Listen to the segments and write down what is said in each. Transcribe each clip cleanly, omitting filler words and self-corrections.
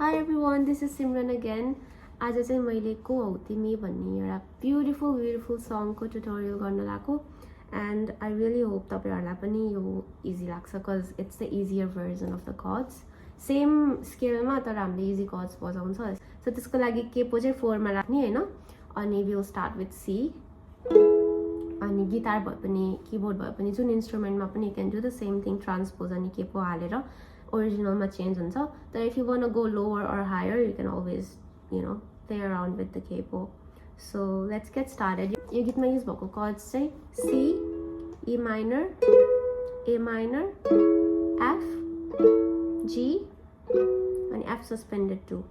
Hi everyone, this is Simran again. आज चाहिँ मैले को हौ तिमी भन्ने एउटा ब्युटिफुल सङको ट्युटोरियल गर्न लागेको एन्ड आई रियली होप तपाईहरुलाई पनि यो इजी लाग्छ cuz it's the easier version of the chords. Same स्केलमा तर हामीले इजी chords बजाउँछ. सो त्यसको लागि केपो चाहिँ 4 मा राख्ने हैन. अनि we will start with C. अनि गिटार भए पनि कीबोर्ड भए पनि जुन इन्स्ट्रुमेन्टमा पनि you can do the same thing transpose अनि केपो हालेर original change huncha. But if you want to go lower or higher, you can always, play around with the capo. So let's get started. You get my use vocal chords say C, E minor, A minor, F, G, and F suspended 2.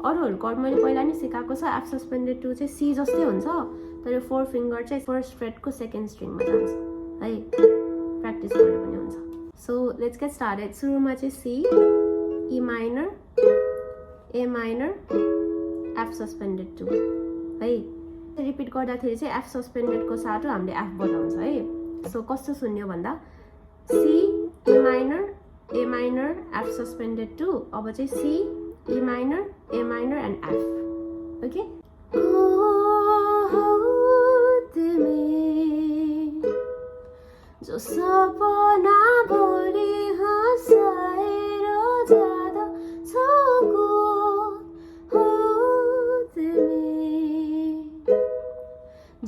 अरूहरु chord मैले पहिला नि सिकाएको छ. F suspended 2 चाहिँ C जस्तै हुन्छ तर 4 finger चाहिँ first fret को second string मा जान्छ है. Practice गरे पनि हुन्छ. So let's get started. सुरुमा चाहिँ C, E minor, A minor, F suspended 2 है. रिपिट गर्दाखेरि चाहिँ F suspended को साटो हामीले F बजाउँछ है. So कस्तो सुन्यो भन्दा C, E minor, A minor, F suspended 2. अब चाहिँ C, E minor, A minor and F. Okay? जो सपना भरि हँसाएर जाँदा छको हो तिमी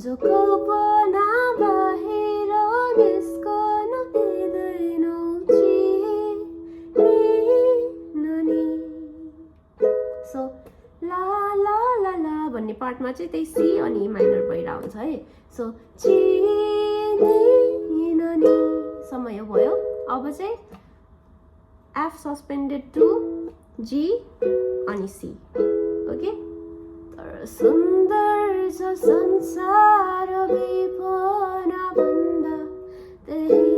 जो कल्पना बाहिर निस्कन दिँदैनौ चिनी. सो ला ला ला ला भन्ने पार्टमा चाहिँ त्यही सी अनि ई माइनर भइरहेको हुन्छ है. सो समय भयो. अब चाहिँ F suspended 2, G अनि C. ओके. तर सुन्दर छ संसार विपना भन्दा त्यही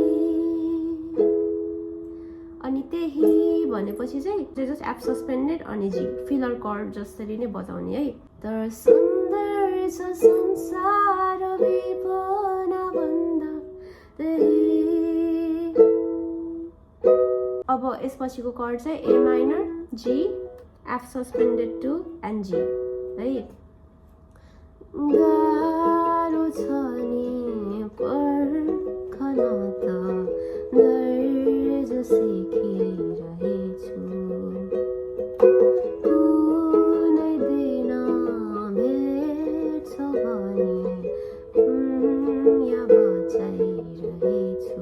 अनि त्यही भनेपछि चाहिँ जस्ट F suspended अनि G फिलर कर्ड जसरी नै बजाउने है. तर सुन्दर छ संसार विपना भन्दा त्यही. अब यसपछिको कर्ड चाहिँ A minor, G, F suspended 2 and G है. गाह्रो छ नि पर्खन त धैर्य सिकिरहेछु कुनै दिन भेट्छ भने यहाँ बचाइरहेछु.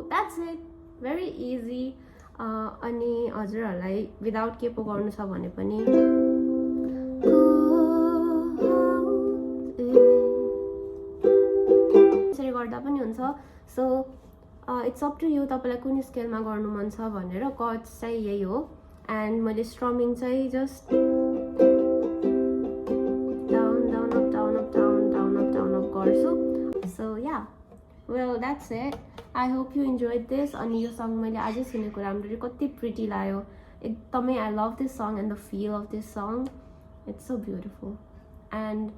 That's it. Very easy. अनि हजुरहरुलाई विदाउट केपो गर्नु छ भने पनि यसरी गर्दा पनि हुन्छ. So it's up to you तपाईलाई कुन स्केलमा गर्नु मन छ भनेर. कर्ड्स चाहिँ यही हो एन्ड मैले स्ट्रमिङ चाहिँ just down down up down up down down up down up गर्छु. So yeah well that's it. I hope you enjoyed this. अनि यो सङ मैले आजै सुनेको राम्ररी कति प्रिटी लाग्यो एकदमै. I love this song and the feel of this song. It's so beautiful and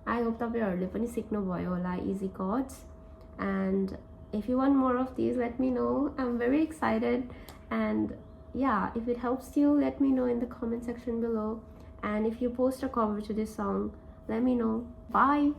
I hope तपाईहरुले पनि सिक्नु भयो होला easy chords. And if you want more of these, let me know. I'm very excited and yeah, if it helps you, let me know in the comment section below. And if you post a cover to this song, let me know. Bye.